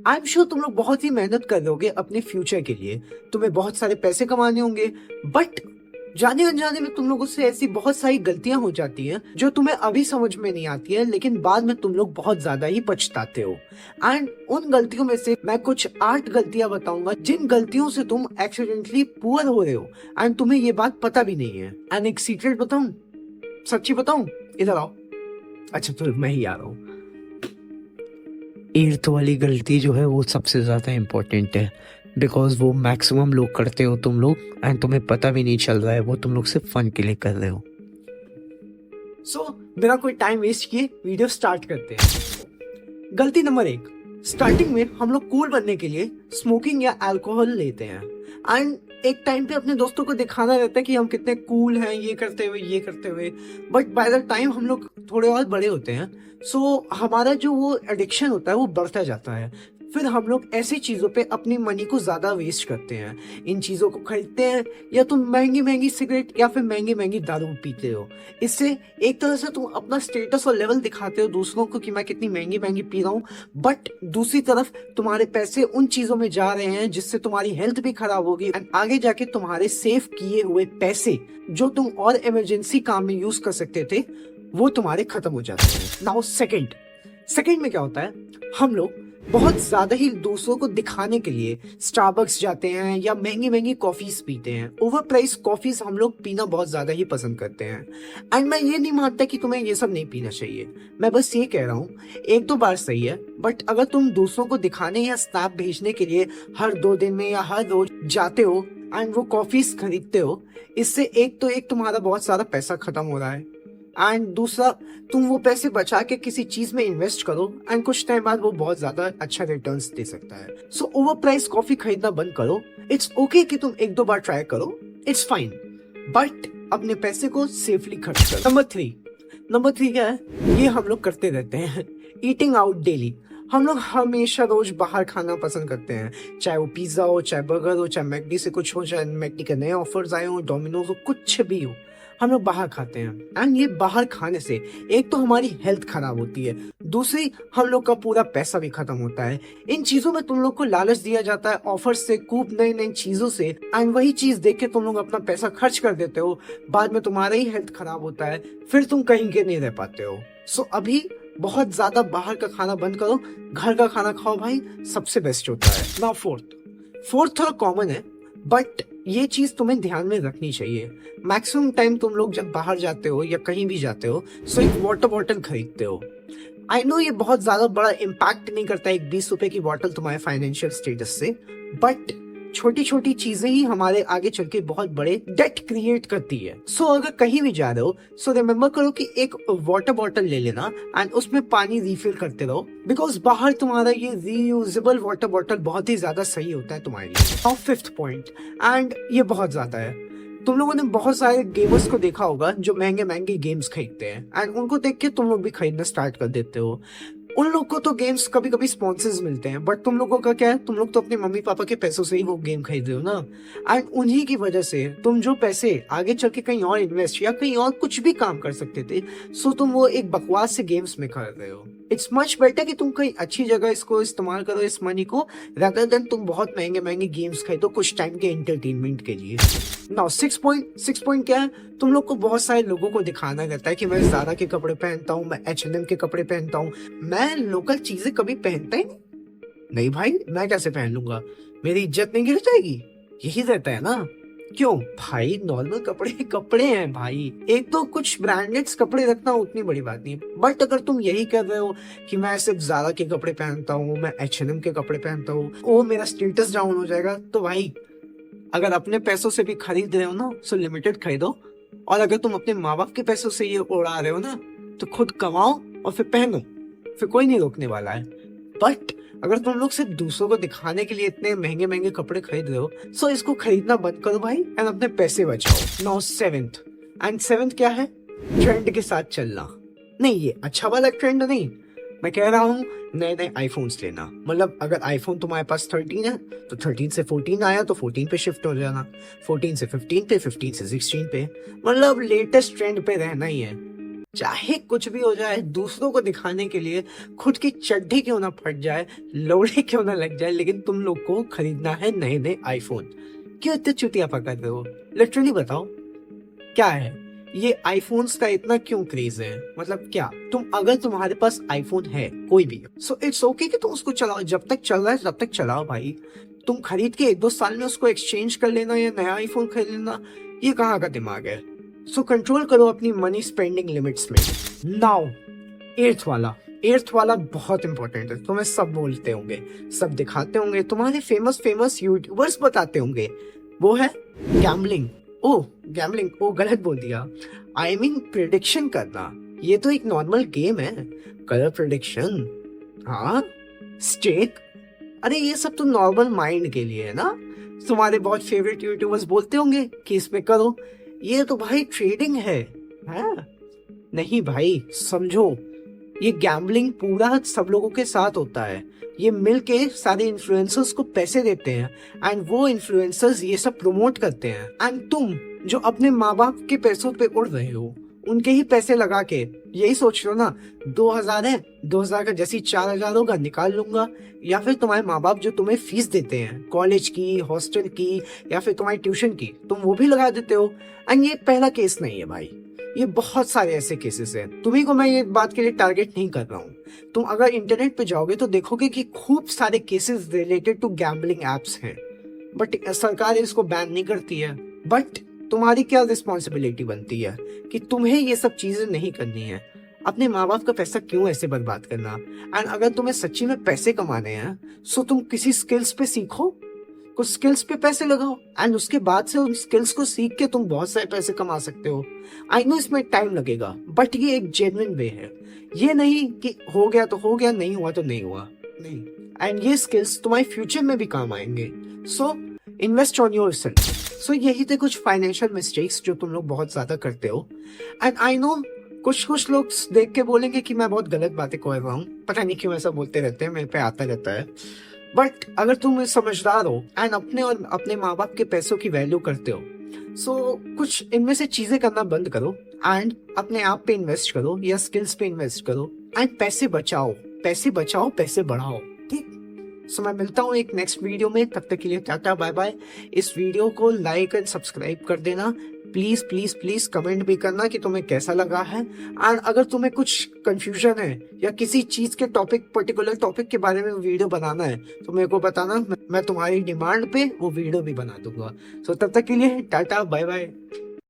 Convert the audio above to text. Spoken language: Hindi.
आई एम श्योर तुम लोग बहुत ही मेहनत कर रहे होगे अपने फ्यूचर के लिए, तुम्हें बहुत सारे पैसे कमाने होंगे, बट जाने अनजाने में तुम लोगों से ऐसी बहुत सारी गलतियां हो जाती हैं जो तुम्हें अभी समझ में नहीं आती है, लेकिन बाद में तुम लोग बहुत ज्यादा ही पछताते हो। एंड उन गलतियों में से मैं कुछ 8 गलतियां बताऊंगा जिन गलतियों से तुम एक्सीडेंटली पुअर हो रहे हो एंड तुम्हें ये बात पता भी नहीं है। एंड एक सीक्रेट बताऊं, सच्ची बताऊं, इधर आओ। अच्छा तो मैं ही आ रहा हूँ। एर्थ वाली गलती जो है वो सबसे ज़्यादा इम्पोर्टेंट है, बिकॉज वो मैक्सिमम लोग करते हो तुम लोग एंड तुम्हें पता भी नहीं चल रहा है, वो तुम लोग सिर्फ फन के लिए कर रहे हो। सो बिना कोई टाइम वेस्ट किए वीडियो स्टार्ट करते हैं। गलती नंबर 1, स्टार्टिंग में हम लोग कूल बनने के लिए स्मोकिंग या अल्कोहल लेते हैं एंड एक टाइम पे अपने दोस्तों को दिखाना रहता है कि हम कितने कूल हैं ये करते हुए, बट बाय द टाइम हम लोग थोड़े और बड़े होते हैं, सो हमारा जो वो एडिक्शन होता है वो बढ़ता जाता है। फिर हम लोग ऐसी चीज़ों पे अपनी मनी को ज़्यादा वेस्ट करते हैं, इन चीज़ों को खरीदते हैं, या तुम महंगी महंगी सिगरेट या फिर महंगी महंगी दारू पीते हो। इससे एक तरह से तुम अपना स्टेटस और लेवल दिखाते हो दूसरों को कि मैं कितनी महंगी महंगी पी रहा हूँ, बट दूसरी तरफ तुम्हारे पैसे उन चीज़ों में जा रहे हैं जिससे तुम्हारी हेल्थ भी खराब होगी एंड आगे जाके तुम्हारे सेव किए हुए पैसे जो तुम और इमरजेंसी काम में यूज कर सकते थे वो तुम्हारे खत्म हो जाते हैं। नाउ सेकंड में क्या होता है, हम लोग बहुत ज्यादा ही दूसरों को दिखाने के लिए स्टारबक्स जाते हैं या महंगी महंगी कॉफीज पीते हैं। ओवर प्राइस कॉफीज हम लोग पीना बहुत ज्यादा ही पसंद करते हैं एंड मैं ये नहीं मानता कि तुम्हें ये सब नहीं पीना चाहिए, मैं बस ये कह रहा हूँ एक दो बार सही है, बट अगर तुम दूसरों को दिखाने या स्नैप भेजने के लिए हर 2 दिन में या हर रोज जाते हो एंड वो कॉफीज खरीदते हो, इससे एक तुम्हारा बहुत सारा पैसा खत्म हो रहा है एंड दूसरा तुम वो पैसे बचा के किसी चीज में इन्वेस्ट करो एंड कुछ टाइम बाद वो बहुत ज्यादा अच्छा रिटर्न्स दे सकता है। सो ओवर प्राइस कॉफी खरीदना बंद करो। इट्स ओके कि तुम 1-2 बार ट्राई करो, इट्स फाइन, बट अपने पैसे को सेफली खर्च करो। नंबर थ्री क्या है, ये हम लोग करते रहते हैं, ईटिंग आउट डेली। हम लोग हमेशा रोज बाहर खाना पसंद करते हैं, चाहे वो पिज्जा हो, चाहे बर्गर हो, चाहे मैकडी से कुछ हो, चाहे मैकडी के नए ऑफर्स आए हो, डोमिनोज हो, कुछ भी हो, हम लोग बाहर खाते हैं एंड ये बाहर खाने से एक तो हमारी हेल्थ खराब होती है, दूसरी हम लोग का पूरा पैसा भी खत्म होता है। इन चीजों में तुम लोग को लालच दिया जाता है ऑफर से, खूब नई नई चीजों से, एंड वही चीज देख के तुम लोग अपना पैसा खर्च कर देते हो, बाद में तुम्हारा ही हेल्थ खराब होता है, फिर तुम कहीं के नहीं रह पाते हो। सो अभी बहुत ज्यादा बाहर का खाना बंद करो, घर का खाना खाओ भाई, सबसे बेस्ट होता है। नाउ फोर्थ थोड़ा कॉमन है, बट ये चीज तुम्हें ध्यान में रखनी चाहिए। मैक्सिमम टाइम तुम लोग जब बाहर जाते हो या कहीं भी जाते हो सो एक वाटर बॉटल खरीदते हो। आई नो ये बहुत ज्यादा बड़ा इम्पैक्ट नहीं करता एक 20 रुपए की बॉटल तुम्हारे फाइनेंशियल स्टेटस से, बट छोटी छोटी चीजें ही हमारे आगे चल के बहुत बड़े डेट क्रिएट करती है। सो अगर कहीं भी जा रहे हो सो रिमेम्बर करो कि एक वाटर बॉटल ले लेना एंड उसमें पानी रिफिल करते रहो, बिकॉज बाहर तुम्हारा ये रीयूजेबल वाटर बॉटल बहुत ही ज्यादा सही होता है तुम्हारे लिए। और 5th पॉइंट, एंड ये बहुत ज्यादा है, तुम लोगों ने बहुत सारे गेमर्स को देखा होगा जो महंगे महंगे गेम्स खरीदते हैं एंड उनको देख के तुम लोग भी खरीदना स्टार्ट कर देते हो। उन लोग को तो गेम्स कभी कभी स्पॉन्सर्स मिलते हैं, बट तुम लोगों का क्या है, तुम लोग तो अपने मम्मी पापा के पैसों से ही वो गेम खरीद रहे हो ना, एंड उन्हीं की वजह से तुम जो पैसे आगे चल के कहीं और इन्वेस्ट या कहीं और कुछ भी काम कर सकते थे, सो तुम वो एक बकवास से गेम्स में कर रहे हो। इट्स मच बेटर कि तुम कहीं अच्छी जगह इसको इस्तेमाल करो इस मनी को, rather than तुम बहुत महंगे महंगे गेम्स खरीदो कुछ टाइम के एंटरटेनमेंट के लिए। नाउ 6 पॉइंट क्या है, तुम लोग को बहुत सारे लोगों को दिखाना रहता है कि मैं ज़ारा के कपड़े पहनता हूँ, मैं H&M के कपड़े पहनता हूँ, मैं लोकल चीजें कभी पहनता ही नहीं भाई, मैं कैसे पहन लूंगा, मेरी इज्जत नहीं गिर जाएगी, यही रहता है ना। क्यों भाई, नॉर्मल कपड़े हैं भाई, एक तो कुछ ब्रांडेड कपड़े रखना उतनी बड़ी बात नहीं, बट अगर तुम यही कर रहे हो कि मैं सिर्फ ज़ारा के कपड़े पहनता हूँ, मैं H&M के कपड़े पहनता हूँ, वो मेरा स्टेटस डाउन हो जाएगा, तो भाई अगर अपने पैसों से भी खरीद रहे हो ना सो लिमिटेड खरीदो, और अगर तुम अपने माँ बाप के पैसों से ये उड़ा रहे हो ना तो खुद कमाओ और फिर पहनो, फिर कोई नहीं रोकने वाला है। बट अगर तुम लोग सिर्फ दूसरों को दिखाने के लिए इतने महंगे महंगे कपड़े खरीद रहे हो सो इसको खरीदना बंद करो भाई एंड अपने पैसे बचाओ। नाउ 7th क्या है, ट्रेंड के साथ चलना। नहीं, ये अच्छा वाला ट्रेंड नहीं, मैं कह रहा हूँ नए नए आईफोन्स लेना। मतलब अगर आईफोन तुम्हारे पास 13 है तो 13 से 14 आया तो 14 पे शिफ्ट हो जाना, 14 से 15 पे, 15 से 16 पे, मतलब लेटेस्ट ट्रेंड पे रहना ही है। चाहे कुछ भी हो जाए, दूसरों को दिखाने के लिए खुद की चड्डी क्यों ना फट जाए, लोड़े क्यों ना लग जाए, लेकिन तुम लोग को खरीदना है नए नए आईफोन। क्यों इतने चुतियापा कर रहे हो? लिटरली बताओ क्या है ये आईफोन्स का इतना क्यों क्रेज है? मतलब क्या अगर तुम्हारे पास आईफोन है कोई भी, सो इट्स ओके कि तुम उसको चलाओ, जब तक चल रहा है तब तक चलाओ भाई। तुम खरीद के 1-2 साल में उसको एक्सचेंज कर लेना या नया आईफोन खरीद लेना, ये कहाँ का दिमाग है? सो कंट्रोल करो अपनी मनी स्पेंडिंग लिमिट्स में। नाउ एर्थ वाला बहुत इंपॉर्टेंट है। तुम्हें सब बोलते होंगे, सब दिखाते होंगे, तुम्हारे फेमस यूट्यूबर्स बताते होंगे, वो है गैम्बलिंग। गैम्बलिंग गलत बोल दिया, आई मीन प्रिडिक्शन करना। ये तो एक नॉर्मल गेम है। कलर प्रिडिक्शन, हाँ, स्टेक, अरे ये सब तो नॉर्मल माइंड के लिए है ना। तुम्हारे बहुत फेवरेट यूट्यूबर्स बोलते होंगे कि इसमें करो, ये तो भाई ट्रेडिंग है। नहीं भाई, समझो, ये गैम्बलिंग पूरा सब लोगों के साथ होता है। ये मिलके सारे इन्फ्लुएंसर्स को पैसे देते हैं एंड वो इन्फ्लुएंसर्स ये सब प्रमोट करते हैं, एंड तुम जो अपने माँ बाप के पैसों पे उड़ रहे हो, उनके ही पैसे लगा के यही सोच लो ना, 2000 है, 2000 का जैसी 4000 होगा निकाल लूंगा। या फिर तुम्हारे माँ बाप जो तुम्हें फीस देते हैं कॉलेज की, हॉस्टल की, या फिर तुम्हारी ट्यूशन की, तुम वो भी लगा देते हो। एंड ये पहला केस नहीं है भाई, ये बहुत सारे ऐसे केसेस हैं। तुम्ही को मैं ये बात के लिए टारगेट नहीं कर रहा हूँ। तुम अगर इंटरनेट पे जाओगे तो देखोगे कि खूब सारे cases related to gambling apps हैं, बट सरकार इसको बैन नहीं करती है। बट तुम्हारी क्या रिस्पॉन्सिबिलिटी बनती है कि तुम्हें ये सब चीजें नहीं करनी है। अपने माँ बाप का पैसा क्यों ऐसे बर्बाद करना? एंड अगर तुम्हें सच्ची में पैसे कमाने हैं, सो तुम किसी स्किल्स पे सीखो, कुछ स्किल्स पे पैसे लगाओ, एंड उसके बाद से उन स्किल्स को सीख के तुम बहुत सारे पैसे कमा सकते हो। आई नो इसमें टाइम लगेगा, बट ये एक जेन्युइन वे है। ये नहीं कि हो गया तो हो गया, नहीं हुआ तो नहीं हुआ, नहीं। एंड ये स्किल्स तुम्हारे फ्यूचर में भी काम आएंगे। So invest on yourself. So यही थे कुछ फाइनेंशियल मिस्टेक्स जो तुम लोग बहुत ज्यादा करते हो। एंड आई नो कुछ लोग देख के बोलेंगे कि मैं बहुत गलत बातें कह रहा हूँ, पता नहीं क्यों ऐसा बोलते रहते हैं, मेरे पे आता रहता है। बट अगर तुम समझदार हो एंड अपने और अपने माँ बाप के पैसों की वैल्यू करते हो, सो कुछ इनमें से चीजें करना बंद करो एंड अपने आप पे इन्वेस्ट करो या स्किल्स पे इन्वेस्ट करो एंड पैसे बचाओ, पैसे बढ़ाओ, ठीक। सो मैं मिलता हूँ एक नेक्स्ट वीडियो में, तब तक के लिए टाटा बाय बाय। इस वीडियो को लाइक एंड सब्सक्राइब कर देना, प्लीज प्लीज प्लीज कमेंट भी करना कि तुम्हें कैसा लगा है। एंड अगर तुम्हें कुछ कंफ्यूजन है या किसी चीज के पर्टिकुलर टॉपिक के बारे में वीडियो बनाना है तो मेरे को बताना, मैं तुम्हारी डिमांड पे वो वीडियो भी बना दूंगा। सो तब तक के लिए टाटा बाय बाय।